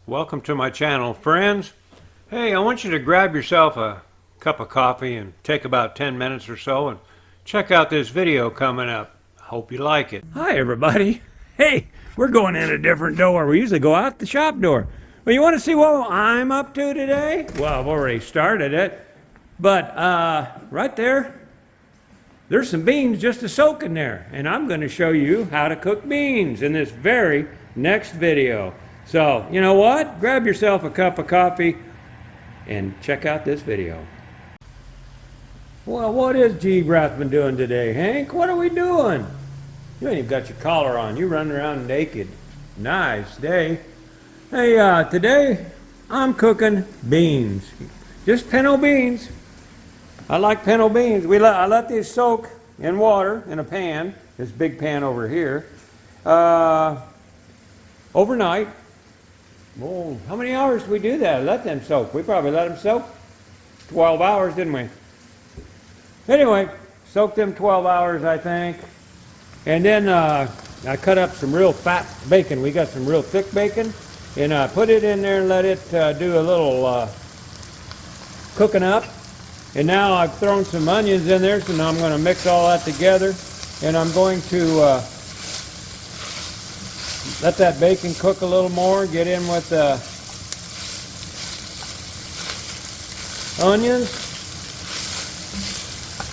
Welcome to my channel, friends. Hey, I want you to grab yourself a cup of coffee and take about 10 minutes or so and check out this video coming up. I hope you like it. Hi everybody. Hey, we're going in a different door. We usually go out the shop door. Well, you want to see what I'm up to today? Well, I've already started it. But right there's some beans just a soaking there. And I'm going to show you how to cook beans in this very next video. So, you know what? Grab yourself a cup of coffee and check out this video. Well, what is RAThbun doing today, Hank? What are we doing? You ain't even got your collar on. You run around naked. Nice day. Hey, today I'm cooking beans. Just pinto beans. I like pinto beans. I let these soak in water in a pan, this big pan over here, overnight. Well, how many hours did we do that? Let them soak. We probably let them soak 12 hours, didn't we? Anyway, soaked them 12 hours, I think. And then I cut up some real fat bacon. We got some real thick bacon. And I put it in there and let it do a little cooking up. And now I've thrown some onions in there, so now I'm going to mix all that together. And I'm going to let that bacon cook a little more, get in with the onions.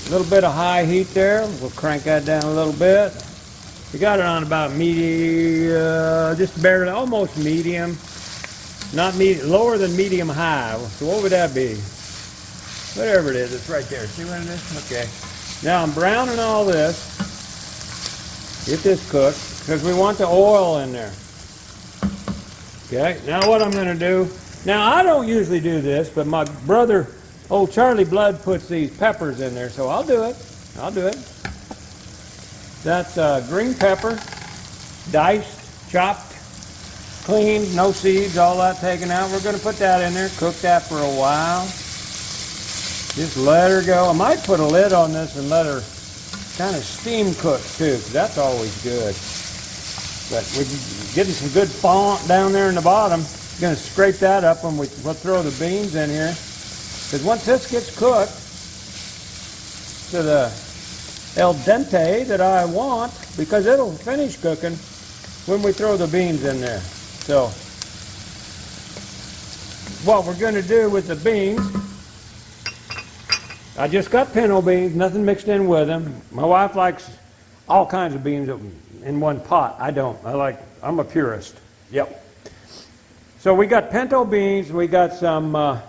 A little bit of high heat there. We'll crank that down a little bit. We got it on about medium, just barely, almost medium. Not medium, lower than medium high. So what would that be? Whatever it is, it's right there. See what it is? Okay. Now I'm browning all this. Get this cooked, because we want the oil in there. Okay, now what I'm going to do, now I don't usually do this, but my brother, old Charlie Blood, puts these peppers in there, so I'll do it. I'll do it. That's green pepper, diced, chopped, cleaned, no seeds, all that taken out. We're going to put that in there, cook that for a while. Just let her go. I might put a lid on this and let her kind of steam cook too, because that's always good. But we're getting some good font down there in the bottom. Going to scrape that up when we'll throw the beans in here. Because once this gets cooked to the al dente that I want, because it'll finish cooking when we throw the beans in there. So what we're going to do with the beans, I just got pinto beans, nothing mixed in with them. My wife likes all kinds of beans in one pot. I don't. I'm a purist. Yep. So we got pinto beans. We got some,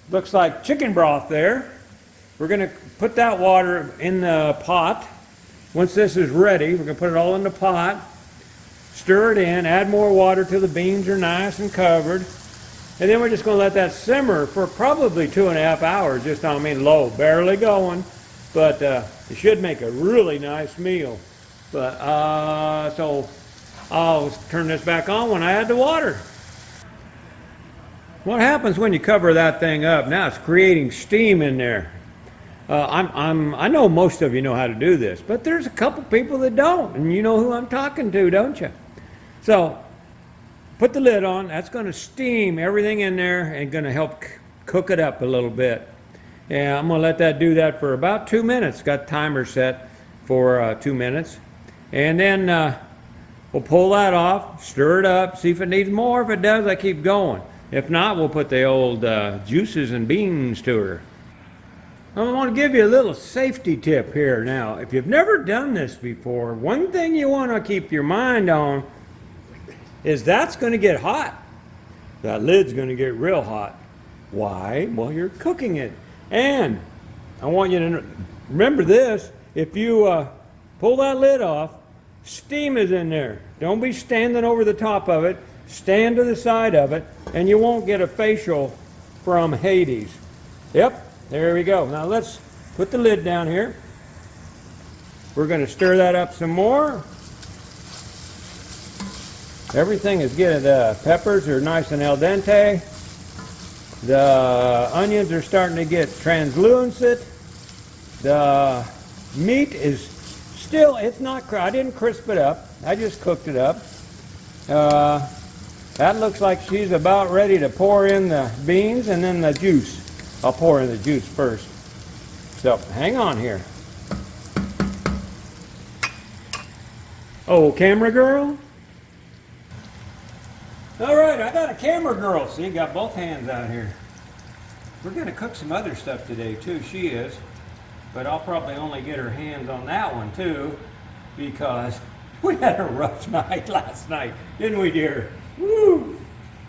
looks like chicken broth there. We're going to put that water in the pot. Once this is ready, we're going to put it all in the pot. Stir it in. Add more water till the beans are nice and covered. And then we're just going to let that simmer for probably 2.5 hours, just on low, barely going, but it should make a really nice meal. But so I'll turn this back on when I add the water. What happens when you cover that thing up? Now it's creating steam in there. I know most of you know how to do this, but there's a couple people that don't, and you know who I'm talking to, don't you? So put the lid on. That's going to steam everything in there and going to help cook it up a little bit. And I'm going to let that do that for about 2 minutes. Got timer set for 2 minutes. And then we'll pull that off, stir it up, see if it needs more. If it does, I keep going. If not, we'll put the old juices and beans to her. I want to give you a little safety tip here now. If you've never done this before, one thing you want to keep your mind on is that's going to get hot. That lid's going to get real hot. Why? Well, you're cooking it. And I want you to remember this. If you pull that lid off, steam is in there. Don't be standing over the top of it. Stand to the side of it, and you won't get a facial from Hades. Yep, there we go. Now let's put the lid down here. We're going to stir that up some more. Everything is good. The peppers are nice and al dente. The onions are starting to get translucent. The meat is still, it's not, I didn't crisp it up. I just cooked it up. That looks like she's about ready to pour in the beans and then the juice. I'll pour in the juice first. So hang on here. Oh, camera girl? All right, I got a camera girl. See, got both hands out here. We're going to cook some other stuff today too, she is. But I'll probably only get her hands on that one too, because we had a rough night last night, didn't we, dear? Woo!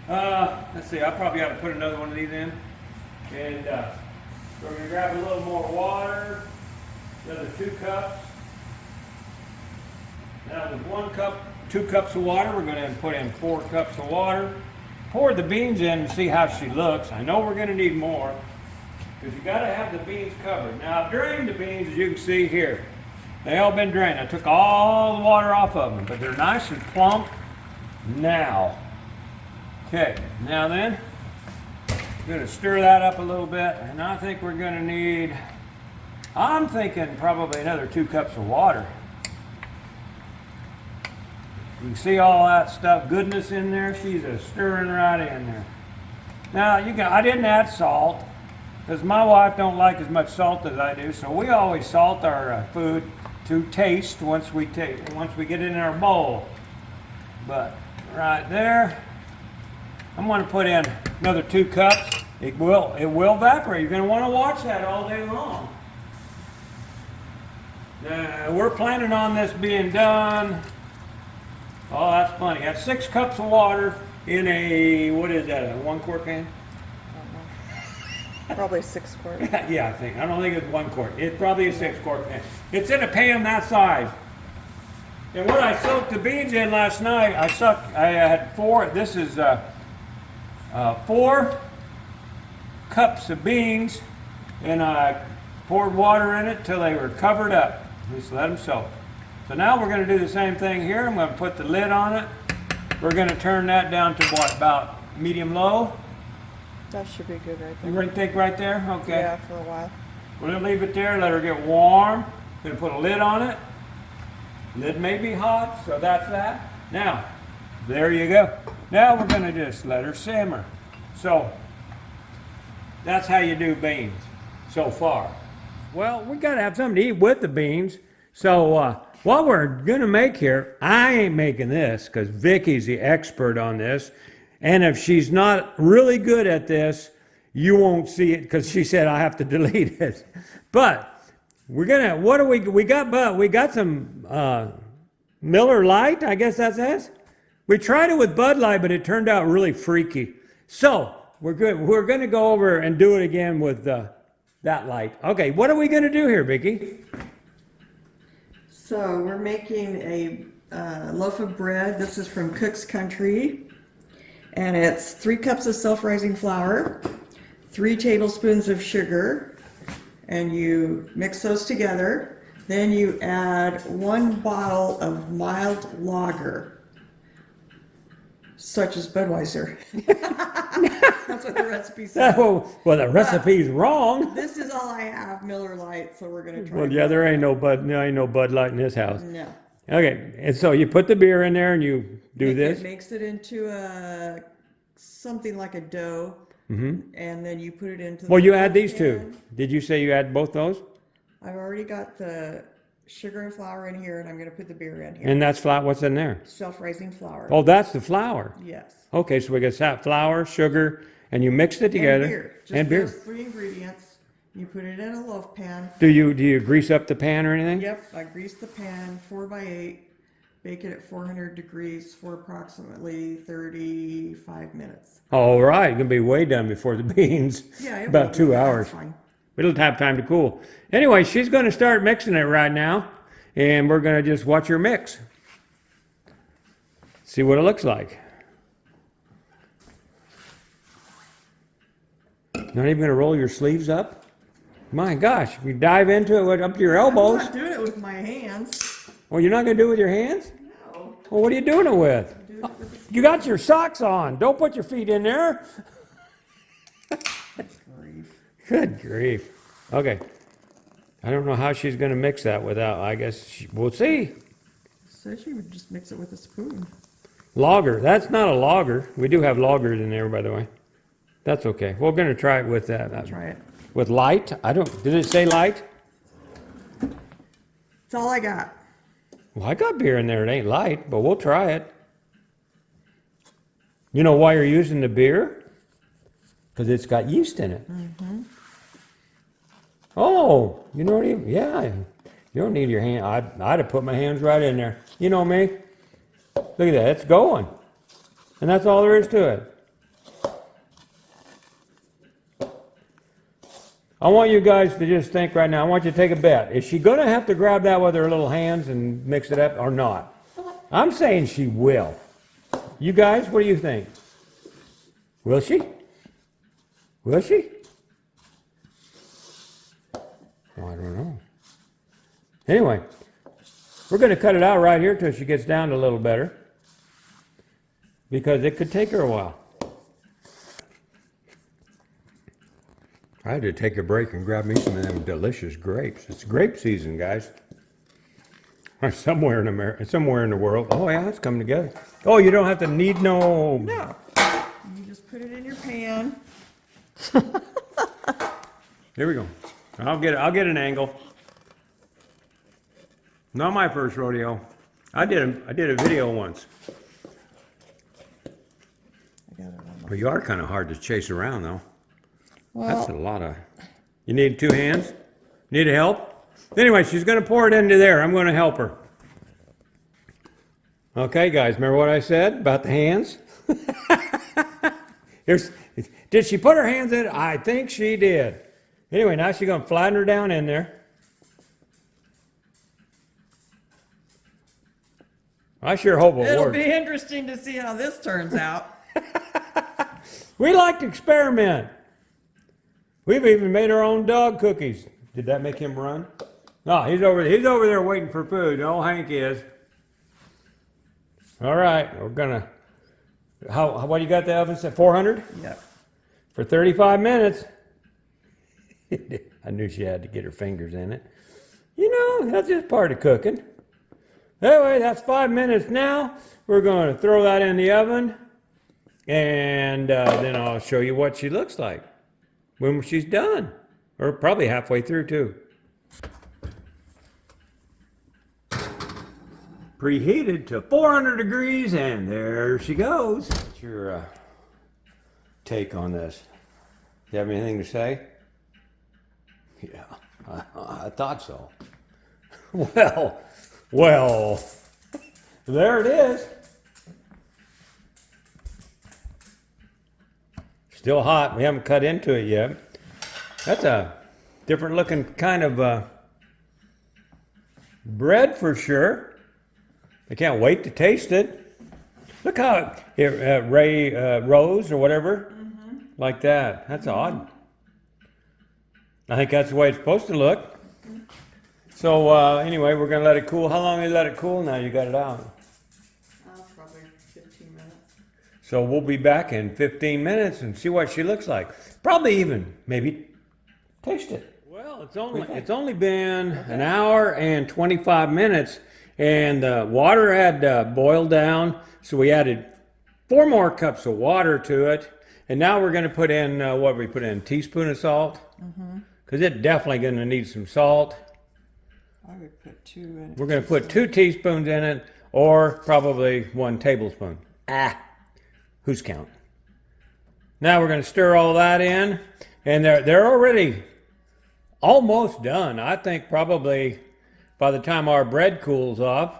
Let's see, I probably ought to put another one of these in. And we're going to grab a little more water, another 2 cups. Now with 1 cup, 2 cups of water, we're going to put in 4 cups of water. Pour the beans in and see how she looks. I know we're going to need more, because you got to have the beans covered. Now I've drained the beans, as you can see here. They all been drained. I took all the water off of them, but they're nice and plump now. Okay, now then, I'm going to stir that up a little bit, and I think we're going to need, I'm thinking probably another 2 cups of water. You can see all that stuff, goodness in there. She's a stirring right in there. Now, I didn't add salt, because my wife don't like as much salt as I do, so we always salt our food to taste once we get it in our bowl. But right there, I'm going to put in another 2 cups. It will evaporate. You're going to want to watch that all day long. We're planning on this being done. Oh, that's plenty. That's 6 cups of water in a, what is that, a 1 quart pan? Probably 6 quart. Yeah, I don't think it's 1 quart. It's probably a 6 quart pan. It's in a pan that size. And when I soaked the beans in last night, I had 4, this is 4 cups of beans, and I poured water in it till they were covered up. Just let them soak. So now we're going to do the same thing here. I'm going to put the lid on it. We're going to turn that down to what, about medium-low? That should be good right there. You think right there? Okay. Yeah, for a while. We're going to leave it there, let her get warm. Going to put a lid on it. Lid may be hot, so that's that. Now, there you go. Now we're going to just let her simmer. So, that's how you do beans so far. Well, we got to have something to eat with the beans. So, what we're going to make here, I ain't making this because Vicky's the expert on this. And if she's not really good at this, you won't see it because she said I have to delete it. But we're gonna, what do we got some Miller Lite, I guess that says. We tried it with Bud Light, but it turned out really freaky. So we're good. We're gonna go over and do it again with that light. Okay, what are we gonna do here, Vicky? So we're making a loaf of bread. This is from Cook's Country. And it's 3 cups of self-rising flour, 3 tablespoons of sugar, and you mix those together. Then you add 1 bottle of mild lager, such as Budweiser. That's what the recipe says. Well, the recipe's wrong. This is all I have, Miller Lite, so we're gonna try. Well, yeah, there ain't no Bud Light in this house. No. Okay, and so you put the beer in there and you do this. It makes it into something like a dough, and then you put it into. Well, the you add these pan. two. Did you say you add both those? I've already got the sugar and flour in here, and I'm going to put the beer in here. And that's flat. What's in there? Self-rising flour. Oh, that's the flour. Yes. Okay, so we got flour, sugar, and you mixed it together. And beer. Just and beer. those 3 ingredients. You put it in a loaf pan. Do you grease up the pan or anything? Yep, I grease the pan 4x8. Bake it at 400 degrees for approximately 35 minutes. All right, gonna be way done before the beans. Yeah, it about will be. 2 That's hours. fine. It'll have time to cool. Anyway, she's gonna start mixing it right now, and we're gonna just watch her mix. See what it looks like. Not even gonna roll your sleeves up? My gosh, we dive into it up to your elbows. I'm not doing it with my hands. Well, you're not gonna do it with your hands? No. Well, what are you doing it with? I'm doing it with You got your socks on. Don't put your feet in there. grief. Good grief. Okay. I don't know how she's going to mix that without, I guess we'll see. Says you would just mix it with a spoon. Lager. That's not a lager. We do have lagers in there, by the way. That's okay. We're going to try it with that. Try it. With light? Did it say light? That's all I got. Well, I got beer in there. It ain't light, but we'll try it. You know why you're using the beer? Because it's got yeast in it. Mm-hmm. Oh, you know what? Yeah, you don't need your hand. I'd have put my hands right in there. You know me. Look at that. It's going. And that's all there is to it. I want you guys to just think right now. I want you to take a bet. Is she going to have to grab that with her little hands and mix it up or not? I'm saying she will. You guys, what do you think? Will she? Will she? Oh, I don't know. Anyway, we're going to cut it out right here till she gets down a little better, because it could take her a while. I had to take a break and grab me some of them delicious grapes. It's grape season, guys. Somewhere in America, somewhere in the world. Oh yeah, it's coming together. Oh, you don't have to knead no. No. You just put it in your pan. Here we go. I'll get an angle. Not my first rodeo. I did a video once. I got it on. Well, you are kind of hard to chase around though. That's a Well, lot of. You need two hands? Need help? Anyway, she's going to pour it into there. I'm going to help her. Okay, guys, remember what I said about the hands? Did she put her hands in it? I think she did. Anyway, now she's going to flatten her down in there. I sure hope it it'll works. be interesting to see how this turns out. We like to experiment. We've even made our own dog cookies. Did that make him run? No, he's over there waiting for food. Old Hank is. All right, we're gonna. What do you got the oven set? 400? Yep. For 35 minutes. I knew she had to get her fingers in it. You know, that's just part of cooking. Anyway, that's 5 minutes now. We're going to throw that in the oven, and then I'll show you what she looks like when she's done, or probably halfway through too. Preheated to 400 degrees, and there she goes. What's your take on this? You have anything to say? Yeah, I thought so. Well, there it is. Still hot. We haven't cut into it yet. That's a different looking kind of bread for sure. I can't wait to taste it. Look how it rose or whatever, like that. That's odd. I think that's the way it's supposed to look. So anyway, we're gonna let it cool. How long do you let it cool now? You got it out. Probably 15 minutes. So we'll be back in 15 minutes and see what she looks like. Probably even maybe taste it. Well, it's only been an hour and 25 minutes, and the water had boiled down, so we added 4 more cups of water to it, and now we're going to put in what we put in, a teaspoon of salt, because it's definitely going to need some salt. I would put 2 in it. We're going to put 2 teaspoons in it, or probably 1 tablespoon. Who's counting? Now we're going to stir all that in, and they're already almost done. I think probably by the time our bread cools off,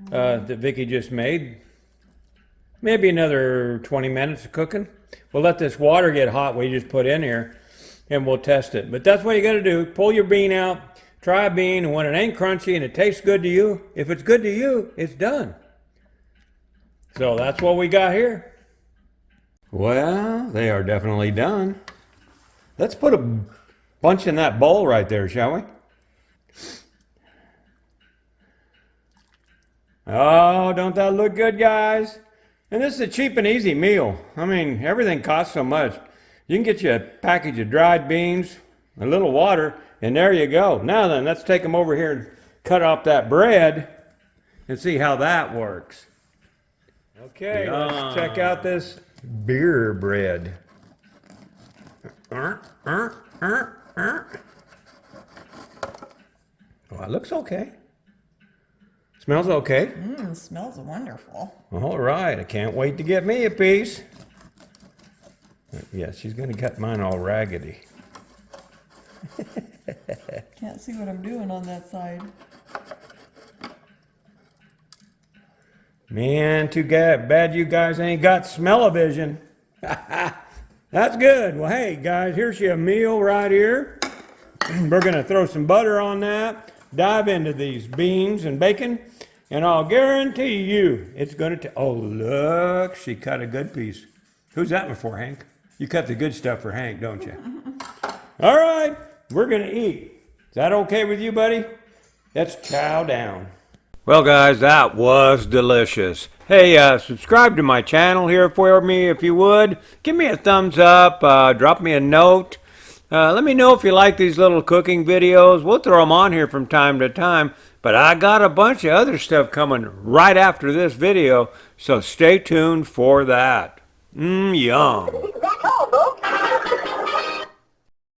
that Vicky just made, maybe another 20 minutes of cooking. We'll let this water get hot we just put in here, and we'll test it. But that's what you got to do. Pull your bean out, try a bean, and when it ain't crunchy and it tastes good to you, if it's good to you, it's done. So that's what we got here. Well, they are definitely done. Let's put a bunch in that bowl right there, shall we? Oh, don't that look good, guys? And this is a cheap and easy meal. I mean, everything costs so much. You can get you a package of dried beans, a little water, and there you go. Now then, let's take them over here and cut off that bread and see how that works. Okay, let's check out this beer bread. Well, it looks okay. Smells okay. Smells wonderful. All right, I can't wait to get me a piece. Yeah, she's gonna cut mine all raggedy. Can't see what I'm doing on that side. Man, too bad you guys ain't got smell-o-vision. That's good. Well, hey, guys, here's your meal right here. We're going to throw some butter on that, dive into these beans and bacon, and I'll guarantee you it's going to... Oh, look, she cut a good piece. Who's that one for, Hank? You cut the good stuff for Hank, don't you? All right, we're going to eat. Is that okay with you, buddy? Let's chow down. Well, guys, that was delicious. Hey, subscribe to my channel here for me if you would. Give me a thumbs up. Drop me a note. Let me know if you like these little cooking videos. We'll throw them on here from time to time. But I got a bunch of other stuff coming right after this video, so stay tuned for that. Yum.